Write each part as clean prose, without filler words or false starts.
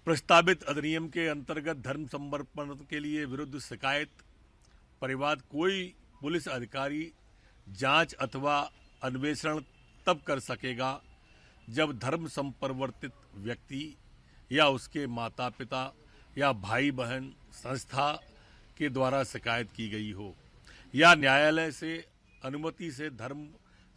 प्रस्तावित अधिनियम के अंतर्गत धर्म समर्पण के लिए विरुद्ध शिकायत परिवाद कोई पुलिस अधिकारी जांच अथवा अन्वेषण तब कर सकेगा जब धर्म संपरिवर्तित व्यक्ति या उसके माता पिता या भाई बहन संस्था के द्वारा शिकायत की गई हो या न्यायालय से अनुमति से धर्म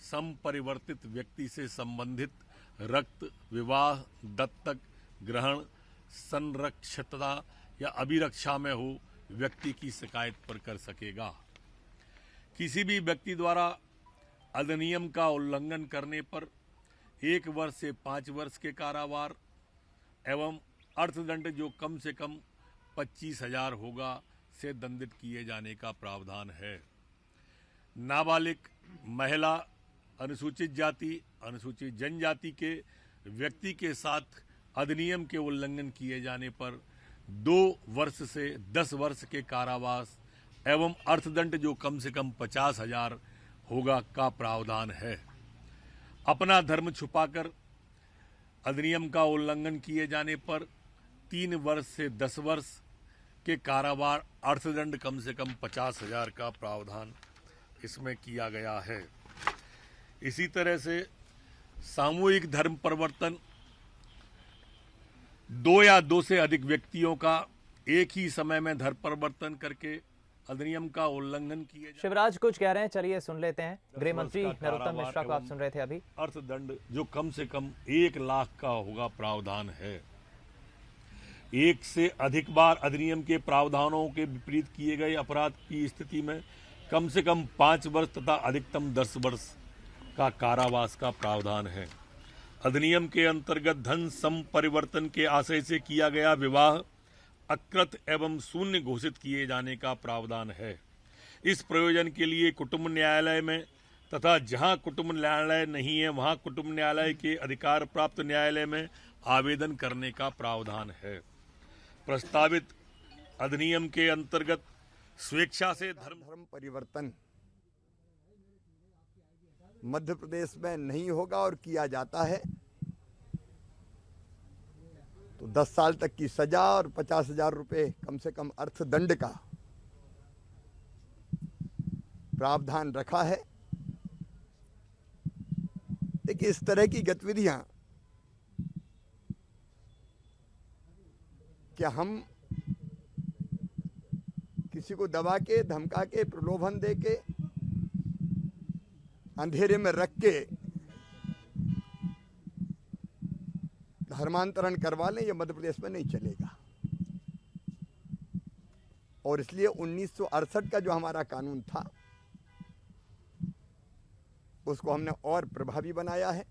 संपरिवर्तित व्यक्ति से संबंधित रक्त, विवाह, दत्तक ग्रहण, संरक्षितता या अभिरक्षा में हो व्यक्ति की शिकायत पर कर सकेगा। किसी भी व्यक्ति द्वारा अधिनियम का उल्लंघन करने पर 1 वर्ष से 5 वर्ष के कारावास एवं अर्थदंड जो कम से कम 25,000 होगा से दंडित किए जाने का प्रावधान है। नाबालिग महिला, अनुसूचित जाति, अनुसूचित जनजाति के व्यक्ति के साथ अधिनियम के उल्लंघन किए जाने पर 2 वर्ष से 10 वर्ष के कारावास एवं अर्थदंड जो कम से कम 50,000 होगा का प्रावधान है। अपना धर्म छुपाकर अधिनियम का उल्लंघन किए जाने पर 3 वर्ष से 10 वर्ष के कारावास, अर्थदंड कम से कम 50,000 का प्रावधान इसमें किया गया है। इसी तरह से सामूहिक धर्म परिवर्तन 2 या 2 से अधिक व्यक्तियों का एक ही समय में धर्म परिवर्तन करके अधिनियम का उल्लंघन किए शिवराज कुछ कह रहे हैं, चलिए सुन लेते हैं। गृह मंत्री नरोत्तम मिश्रा को आप सुन रहे थे अभी। अर्थदंड जो कम से कम 1 लाख का होगा प्रावधान है। 1 से अधिक बार अधिनियम के प्रावधानों के विपरीत किए गए अपराध की स्थिति में कम से कम 5 वर्ष तथा अधिकतम 10 वर्ष का कारावास का प्रावधान है। अधिनियम के अंतर्गत धन संपरिवर्तन के आशय से किया गया विवाह अकृत एवं शून्य घोषित किए जाने का प्रावधान है। इस प्रयोजन के लिए कुटुंब न्यायालय में तथा जहां कुटुंब न्यायालय नहीं है वहां कुटुंब न्यायालय के अधिकार प्राप्त न्यायालय में आवेदन करने का प्रावधान है। प्रस्तावित अधिनियम के अंतर्गत स्वेच्छा से धर्म परिवर्तन मध्य प्रदेश में नहीं होगा और किया जाता है तो 10 साल तक की सजा और 50,000 रुपये कम से कम अर्थदंड का प्रावधान रखा है। देखिए, इस तरह की गतिविधियां क्या हम किसी को दबा के, धमका के, प्रलोभन दे के, अंधेरे में रख के धर्मांतरण करवा लें, ये मध्य प्रदेश में नहीं चलेगा। और इसलिए 1968 का जो हमारा कानून था उसको हमने और प्रभावी बनाया है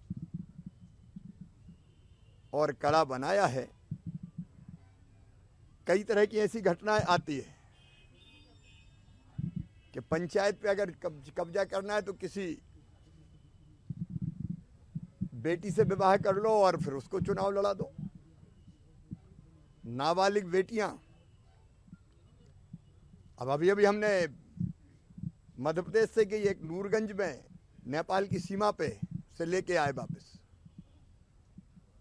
और कड़ा बनाया है। कई तरह की ऐसी घटनाएं आती है कि पंचायत पे अगर कब्जा करना है तो किसी बेटी से विवाह कर लो और फिर उसको चुनाव लड़ा दो। नाबालिग बेटियां, अब अभी हमने मध्य प्रदेश से गई एक नूरगंज में नेपाल की सीमा पे से लेके आए वापस।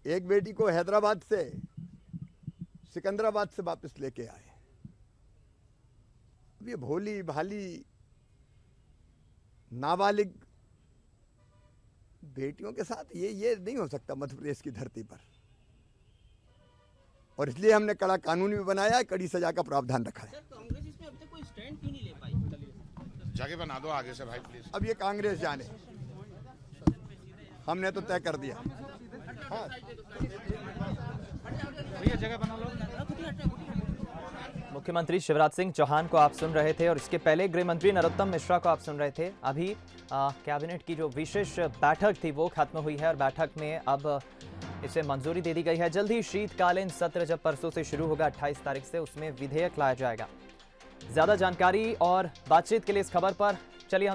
एक बेटी को हैदराबाद से, सिकंदराबाद से वापस लेके आए। अब ये भोली भाली नाबालिग बेटियों के साथ ये नहीं हो सकता मध्य प्रदेश की धरती पर। और इसलिए हमने कड़ा कानून भी बनाया है, कड़ी सजा का प्रावधान रखा है। कांग्रेस इसमें अब तक कोई स्टैंड क्यों नहीं ले पाई? जगह बना दो आगे से भाई प्लीज। अब ये कांग्रेस जाने, हमने तो तय कर दिया। हाँ, भैया जगह बना लो। मुख्यमंत्री शिवराज सिंह चौहान को आप सुन रहे थे और इसके पहले गृह मंत्री नरोत्तम मिश्रा को आप सुन रहे थे। अभी कैबिनेट की जो विशेष बैठक थी वो खत्म हुई है और बैठक में अब इसे मंजूरी दे दी गई है। जल्द ही शीतकालीन सत्र जब परसों से शुरू होगा 28 तारीख से, उसमें विधेयक लाया जाएगा। ज्यादा जानकारी और बातचीत के लिए इस खबर पर चलिए हम